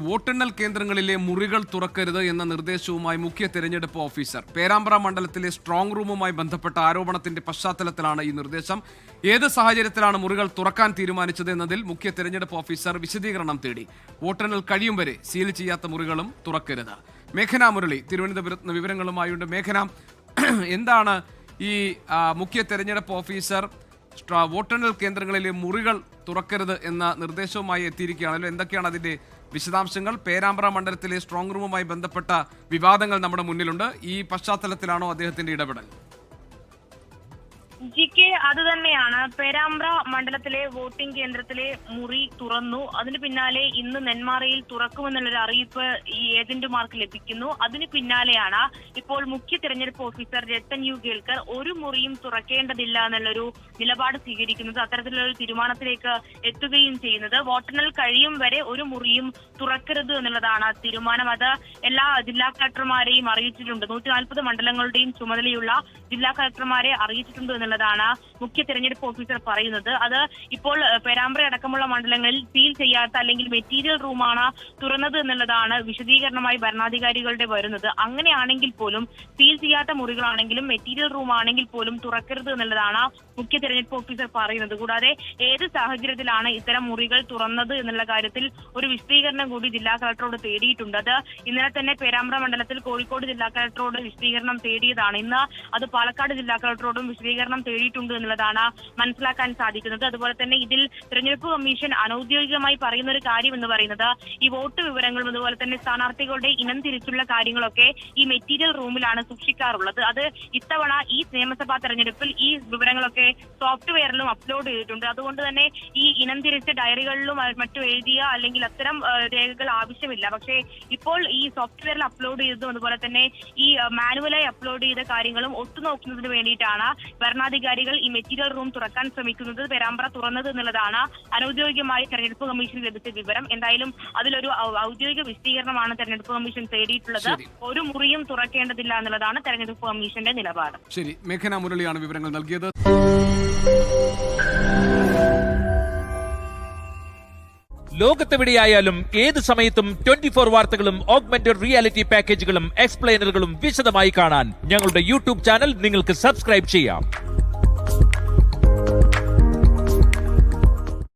വോട്ടെണ്ണൽ കേന്ദ്രങ്ങളിലെ മുറികൾ തുറക്കരുത് എന്ന നിർദ്ദേശവുമായി മുഖ്യ തെരഞ്ഞെടുപ്പ് ഓഫീസർ. പേരാമ്പ്ര മണ്ഡലത്തിലെ സ്ട്രോങ് റൂമുമായി ബന്ധപ്പെട്ട ആരോപണത്തിന്റെ പശ്ചാത്തലത്തിലാണ് ഈ നിർദ്ദേശം. ഏത് സാഹചര്യത്തിലാണ് മുറികൾ തുറക്കാൻ തീരുമാനിച്ചത് എന്നതിൽ മുഖ്യ തെരഞ്ഞെടുപ്പ് ഓഫീസർ വിശദീകരണം തേടി. വോട്ടെണ്ണൽ കഴിയും വരെ സീൽ ചെയ്യാത്ത മുറികളും തുറക്കരുത്. മേഘന മുരളി തിരുവനന്തപുരത്ത് വിവരങ്ങളുമായുണ്ട്. മേഘന, എന്താണ് ഈ മുഖ്യ തെരഞ്ഞെടുപ്പ് ഓഫീസർ വോട്ടെണ്ണൽ കേന്ദ്രങ്ങളിലെ മുറികൾ തുറക്കരുത് എന്ന നിർദ്ദേശവുമായി എത്തിയിരിക്കുകയാണല്ലോ? എന്തൊക്കെയാണ് അതിന്റെ വിശദാംശങ്ങൾ? പേരാമ്പ്ര മണ്ഡലത്തിലെ സ്ട്രോങ് റൂമുമായി ബന്ധപ്പെട്ട വിവാദങ്ങൾ നമ്മുടെ മുന്നിലുണ്ട്. ഈ പശ്ചാത്തലത്തിലാണോ അദ്ദേഹത്തിന്റെ ഇടപെടൽ? അത് തന്നെയാണ്. പേരാമ്പ്ര മണ്ഡലത്തിലെ വോട്ടിംഗ് കേന്ദ്രത്തിലെ മുറി തുറന്നു. അതിന് പിന്നാലെ ഇന്ന് നെന്മാറയിൽ തുറക്കുമെന്നുള്ളൊരു അറിയിപ്പ് ഈ ഏജന്റുമാർക്ക് ലഭിക്കുന്നു. അതിന് പിന്നാലെയാണ് ഇപ്പോൾ മുഖ്യ തെരഞ്ഞെടുപ്പ് ഓഫീസർ രത്തൻ യു കേൽക്കർ ഒരു മുറിയും തുറക്കേണ്ടതില്ല എന്നുള്ളൊരു നിലപാട് സ്വീകരിക്കുന്നത്. അത്തരത്തിലുള്ള ഒരു തീരുമാനത്തിലേക്ക് എത്തുകയും ചെയ്യുന്നത്. വോട്ടെണ്ണൽ കഴിയും വരെ ഒരു മുറിയും തുറക്കരുത് എന്നുള്ളതാണ് തീരുമാനം. അത് എല്ലാ ജില്ലാ കളക്ടർമാരെയും അറിയിച്ചിട്ടുണ്ട്. 140 മണ്ഡലങ്ങളുടെയും ചുമതലയുള്ള ജില്ലാ കളക്ടർമാരെ അറിയിച്ചിട്ടുണ്ട് എന്നുള്ളതാണ് മുഖ്യ തെരഞ്ഞെടുപ്പ് ഓഫീസർ പറയുന്നത്. അത് ഇപ്പോൾ പേരാമ്പ്ര അടക്കമുള്ള മണ്ഡലങ്ങളിൽ സീൽ ചെയ്യാത്ത അല്ലെങ്കിൽ മെറ്റീരിയൽ റൂമാണ് തുറന്നത് എന്നുള്ളതാണ് വിശദീകരണമായി ഭരണാധികാരികളുടെ വരുന്നത്. അങ്ങനെയാണെങ്കിൽ പോലും സീൽ ചെയ്യാത്ത മുറികളാണെങ്കിലും മെറ്റീരിയൽ റൂം ആണെങ്കിൽ പോലും തുറക്കരുത് എന്നുള്ളതാണ് മുഖ്യ തെരഞ്ഞെടുപ്പ് ഓഫീസർ പറയുന്നത്. കൂടാതെ ഏത് സാഹചര്യത്തിലാണ് ഇത്തരം മുറികൾ തുറന്നത് എന്നുള്ള കാര്യത്തിൽ ഒരു വിശദീകരണം കൂടി ജില്ലാ കളക്ടറോട് തേടിയിട്ടുണ്ട്. അത് ഇന്നലെ തന്നെ പേരാമ്പ്ര മണ്ഡലത്തിൽ കോഴിക്കോട് ജില്ലാ കളക്ടറോട് വിശദീകരണം തേടിയതാണ്. ഇന്ന് അത് പാലക്കാട് ജില്ലാ കളക്ടറോടും വിശദീകരണം തേടിയിട്ടുണ്ട് എന്നുള്ളതാണ് മനസ്സിലാക്കാൻ സാധിക്കുന്നത്. അതുപോലെ തന്നെ ഇതിൽ തെരഞ്ഞെടുപ്പ് കമ്മീഷൻ അനൌദ്യോഗികമായി പറയുന്ന ഒരു കാര്യം എന്ന് പറയുന്നത് ഈ വോട്ട് വിവരങ്ങളും അതുപോലെ തന്നെ സ്ഥാനാർത്ഥികളുടെ ഇനം തിരിച്ചുള്ള കാര്യങ്ങളൊക്കെ ഈ മെറ്റീരിയൽ റൂമിലാണ് സൂക്ഷിക്കാറുള്ളത്. അത് ഇത്തവണ ഈ നിയമസഭാ തെരഞ്ഞെടുപ്പിൽ ഈ വിവരങ്ങളൊക്കെ സോഫ്റ്റ്വെയറിലും അപ്ലോഡ് ചെയ്തിട്ടുണ്ട്. അതുകൊണ്ട് തന്നെ ഈ ഇനം തിരിച്ച ഡയറികളിലും മറ്റും എഴുതിയ അല്ലെങ്കിൽ അത്തരം രേഖകൾ ആവശ്യമില്ല. പക്ഷേ ഇപ്പോൾ ഈ സോഫ്റ്റ്വെയറിൽ അപ്ലോഡ് ചെയ്തതും അതുപോലെ തന്നെ ഈ മാനുവലായി അപ്ലോഡ് ചെയ്ത കാര്യങ്ങളും ഒത്തുനോക്കുന്നതിന് വേണ്ടിയിട്ടാണ് ഭരണാധികാരികൾ ഈ മെറ്റീരിയൽ റൂം തുറക്കാൻ ശ്രമിക്കുന്നത്. പേരാമ്പ്ര തുറന്നത് എന്നുള്ളതാണ് അനൌദ്യോഗികമായി തെരഞ്ഞെടുപ്പ് കമ്മീഷൻ ലഭിച്ച വിവരം. എന്തായാലും അതിലൊരു ഔദ്യോഗിക വിശദീകരണമാണ് തെരഞ്ഞെടുപ്പ് കമ്മീഷൻ തേടിയിട്ടുള്ളത്. ഒരു മുറിയും തുറക്കേണ്ടതില്ല എന്നുള്ളതാണ് തെരഞ്ഞെടുപ്പ് കമ്മീഷന്റെ നിലപാട്. ശരി, മേഘന മുരളിയാണ് വിവരങ്ങൾ നൽകിയത്. ലോകത്തെവിടെയായാലും ഏത് സമയത്തും 24 വാർത്തകളും ഓഗ്മെന്റഡ് റിയാലിറ്റി പാക്കേജുകളും എക്സ്പ്ലെയിനറുകളും വിശദമായി കാണാൻ ഞങ്ങളുടെ യൂട്യൂബ് ചാനൽ നിങ്ങൾക്ക് സബ്സ്ക്രൈബ് ചെയ്യാം.